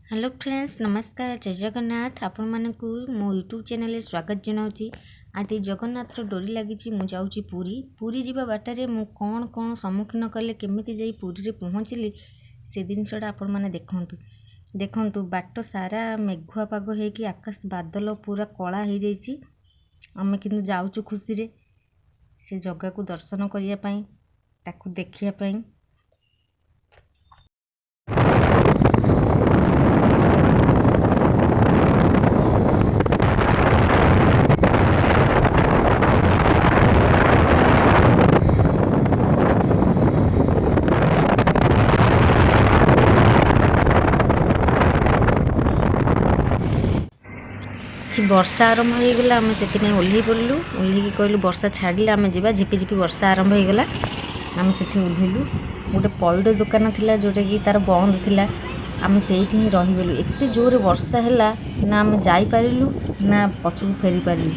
Hello friends नमस्कार जय जगन्नाथ आपण मानक मो यूट्यूब चैनल स्वागत जनाऊँगी। आज जगन्नाथ डोरी लगी मु जाऊँगी पुरी पुरी जीवा बाटर मु कौन कौन सम्मुखीन कले केमिति जाई पुरी रे पहुँचली से जिनसटा आपण मैंने देखंतु बाट सारा मेघुआ पाग होगी आकाश बादल पूरा कला हो जाइए। आम कि जाऊँ खुशी रे से जगह को दर्शन करने ताकू देखिया वर्षा आरंभ हो गला आम से ओह्ल पड़लु ओह्ल कहलु वर्षा छाड़िले आम जा झिपिझिपि वर्षा आरंभ हो गला आम से ओह्लू गोटे पैड़ दुकान थिला जोटा कि तार बंद थिला आम से ही रहीगलु एत जोर वर्षा है ना आम जापरू ना पछक फेरी पारू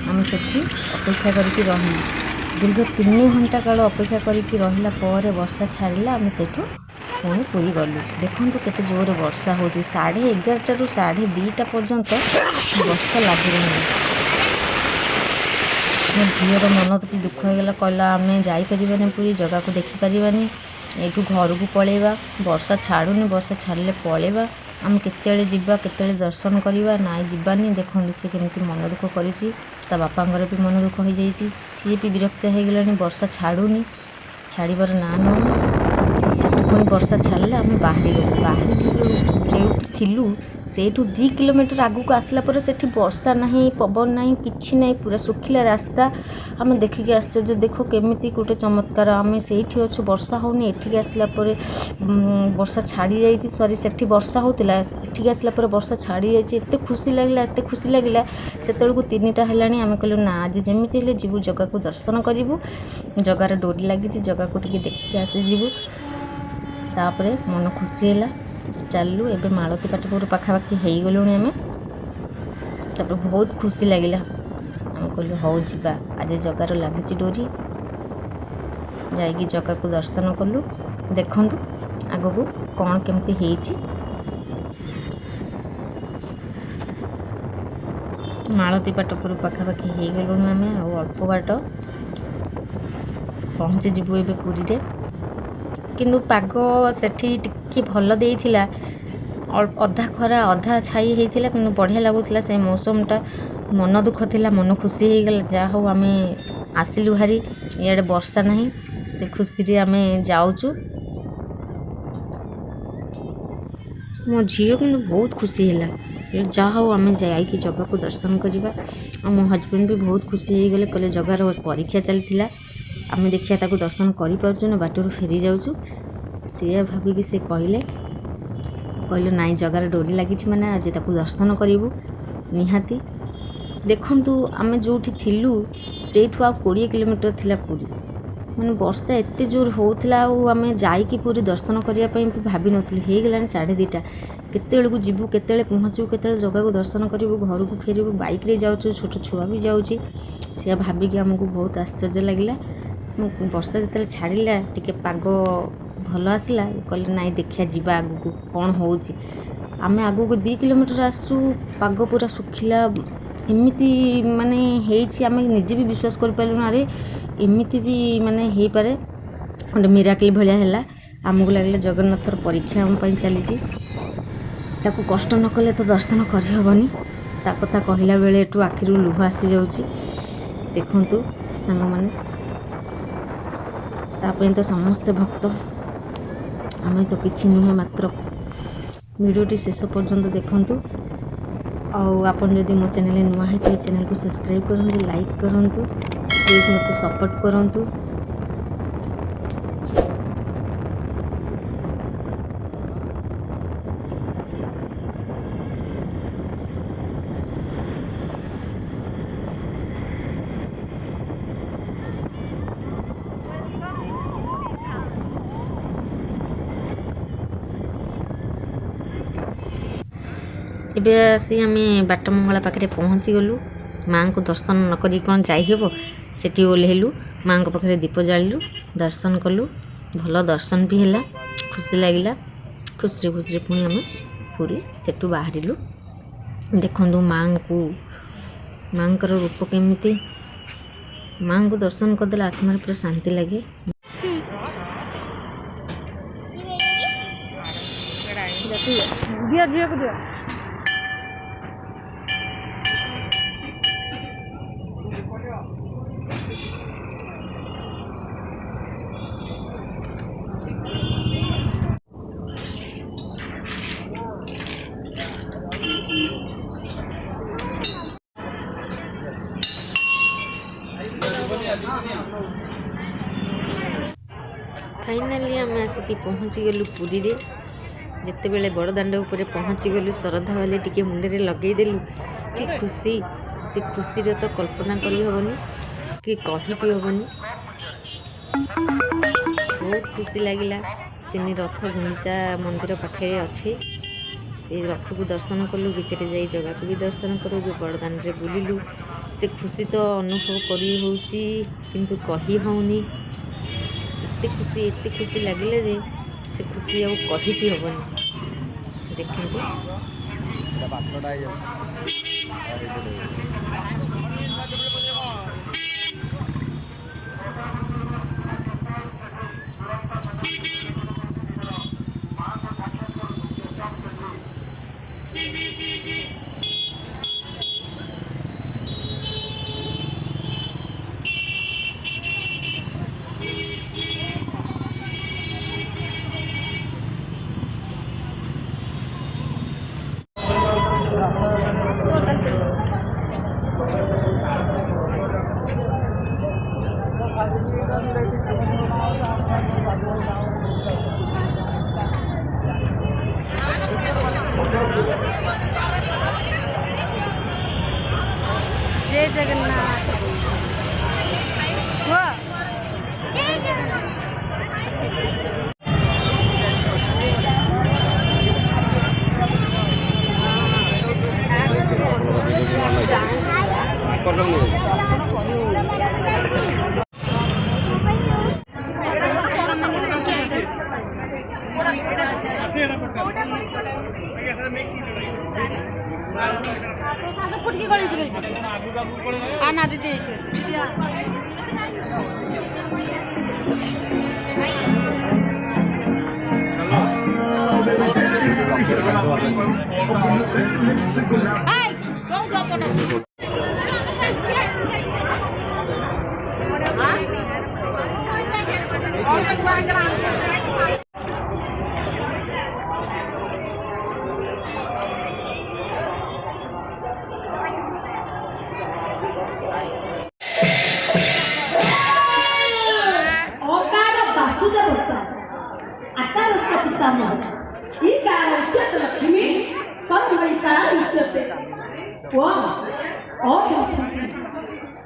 आम से अपेक्षा करके रही दीर्घ 3 घंटा काल अपेक्षा करके रहिला पर वर्षा छाड़िला आम से पुणी पुरी गलु देखु केते जोर वर्षा हो 11:30 रु 2:30 पर्यंत वर्षा लगी रही। मो झीर मन तो दुख होगा कहला आम जापरानी पूरी जगह को देखिपारानी यू घर को पलैबा वर्षा छाड़ूनी वर्षा छाड़े पलैबा आम केते जीवा केते दर्शन करवा ना जीवानी देखते सी केमती मन दुख कर बापा भी मन दुख हो जाइए सी भी विरक्त हो गला वर्षा छाड़ूनी छाड़बार ना न से पुणी वर्षा छाड़े आम बाहरी थिलु से 2 किलोमीटर आगू को आसला पर सेठी वर्षा नहीं पवन नहीं किछि नहीं पूरा सुखिला रास्ता आम देखिक आश्चर्य देख केमिति गोटे चमत्कार आम से अच्छे वर्षा होनी एठिक आसला पर वर्षा छाड़ी जाइए सॉरी सेठी वर्षा होतिला एठिक आसला पर वर्षा छाड़ी जाइए एते खुशी लगिला से 3टा हेलानी आम कहलु ना आज जमीती हेले जीवु जगह को दर्शन करूँ जगार डोरी लगी जगह को टिके देखिक आसी जीवु तापरे मन खुशी है चलू एबे मालती पाटपुर पाखापाखि हो गलु आम तापर बहुत खुशी लगिला आम कहलु हौ जीवा आज जगार लगी डोरी जाइए जगह को दर्शन कलु देखु आग को कौन केमती है मालती पाटपुर पाखापाखि हो गलु आम अल्प बाट पहुँची जीवु एबे पुरी रे किंतु पाग सेठी टिके भल देइथिला अधा खरा अधा छाई होइथिला किंतु बढ़िया लगुथिला से मौसमटा मन दुख थिला मन खुशी हो गला जा हो आम आसिलु हारी इयाडे वर्षा नहीं से खुशी रे आम जाऊचु मो झील कि बहुत खुशी है जा हो आम जाइए जगह को दर्शन करवा मो हजबैंड भी बहुत खुशी हो गले कहले जगार परीक्षा चलता आम देखिया ताको दर्शन करूँ ना बाटर फेरी जाऊँ सी भाविकी से कहले नाई जगार डोरी लगी माने आज ताको दर्शन करूँ निहाती देखंतु आम जो थिलु सेठू आ 20 किलोमीटर थिला पूरी माने वर्षा एते जोर होउथला आम जाइकी पूरी दर्शन करने भाभी नथुलु हो गलानी 2:30 केते बेलू जीवु केते पहुँचू केते जगह को दर्शन करूँ घर को फेरबू बाइक रे जाऊँ छोट छुआ भी जाऊँगी सी भाविकी आमको बहुत आश्चर्य लगिला वर्षा जो छाड़ा टिके पाग भल आसला कहले नाई देखिया जीवा आगू को कौन हो आम आगू को 2 किलोमीटर आसू पाग पूरा सुखिला एमती माने आम निजे भी विश्वास कर पालु ना रे एमती भी माने हो पारे गोटे मिराकल भाया है आमको लगे जगन्नाथर परीक्षा आम चली ताकू कष्ट न कले तो दर्शन करहबनी ता कथा कहला बेले एटू आखिरू लुह आसी जाउची देखंतु सांग माने तापे तो समस्ते भक्त आम तो किसी नुहे मात्र वीडियोटी शेष पर्यंत देखंतु आपन जदि मो चैनल नुआ है तो चैनल को सब्सक्राइब करंतु लाइक करंतु प्लीज मते सपोर्ट करंतु। एबे आसी आम बाटमंगला पाखे पहुँची गलु माँ को दर्शन नक कौन जाइब सेठी ओह्लू माँ पाखे दीप जालु दर्शन कलु भल दर्शन भी है खुशी लगिला खुशी खुशी पुणी आम पुरी सेठू बाहरिलु। देखंतु मांकर रूप केमिति माँ को दर्शन करदेला आत्मा पूरा शांति लगे। दिया झील को दिया फाइनाली आम आसिक पहुँची गलु पुरी रे। जिते बेले बड़ दाण्ड उपर पहुँची गलु श्रद्धा वाले टिके मुंडे लगेदेलु कि खुशी से खुशी तो कल्पना कर हेबनी कि कही भी हेबनी। बहुत खुशी लगिला। 3 रथ गुंडीचा मंदिर पाखे अच्छी से रथ को दर्शन कलु भितर जाई जगह को भी दर्शन कलु बड़ दाण्ड बुलिलु। से खुशी तो अनुभव करी होउची किंतु कही होउनी। एते खुशी लगिले जे से खुशी अब कही भी हेबनी। देखंतु जय जगन्नाथ। आना दीदी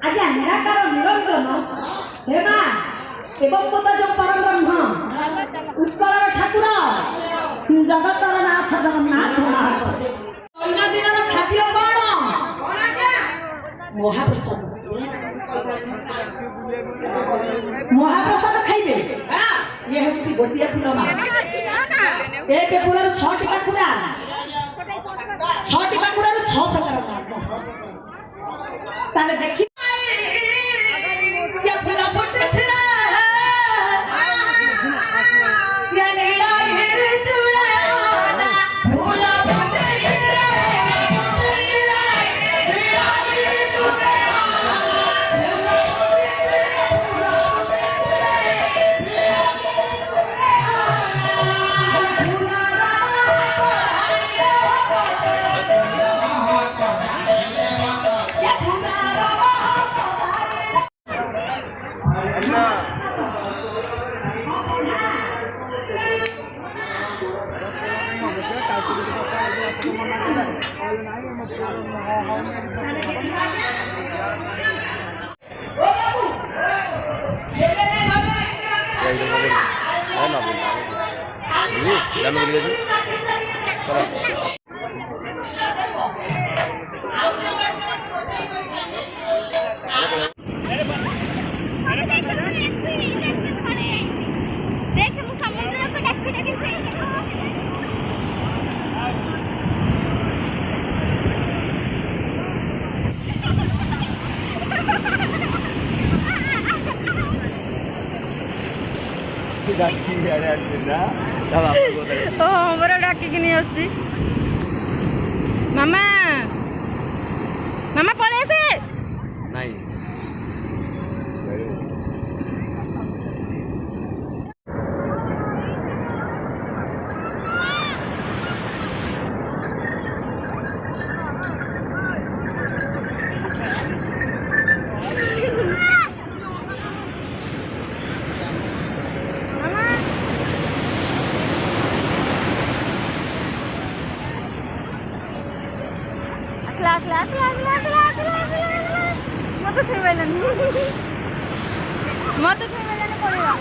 आज्ञा निराकार निरंजन हेमा एवं पद जो परम ब्रह्म उत्कल ठाकुर जगतर नाथ जगन्नाथ अन्य दिन खाद्य कौन महाप्रसाद महाप्रसाद खाइबे ये हूँ गोटे फूल एक फूल 6टी पाखुड़ा 6टी पाखुड़ा 6 प्रकार ताले देखि या फूल फुटे छरा या नीला हिर चूड़ा फूल फुटे छरा नीला हिर चूड़ा हमर डाकिकी नहीं आसुची मामा मामा पळे आसे नहीं मत छुइबेलन पड़ेगा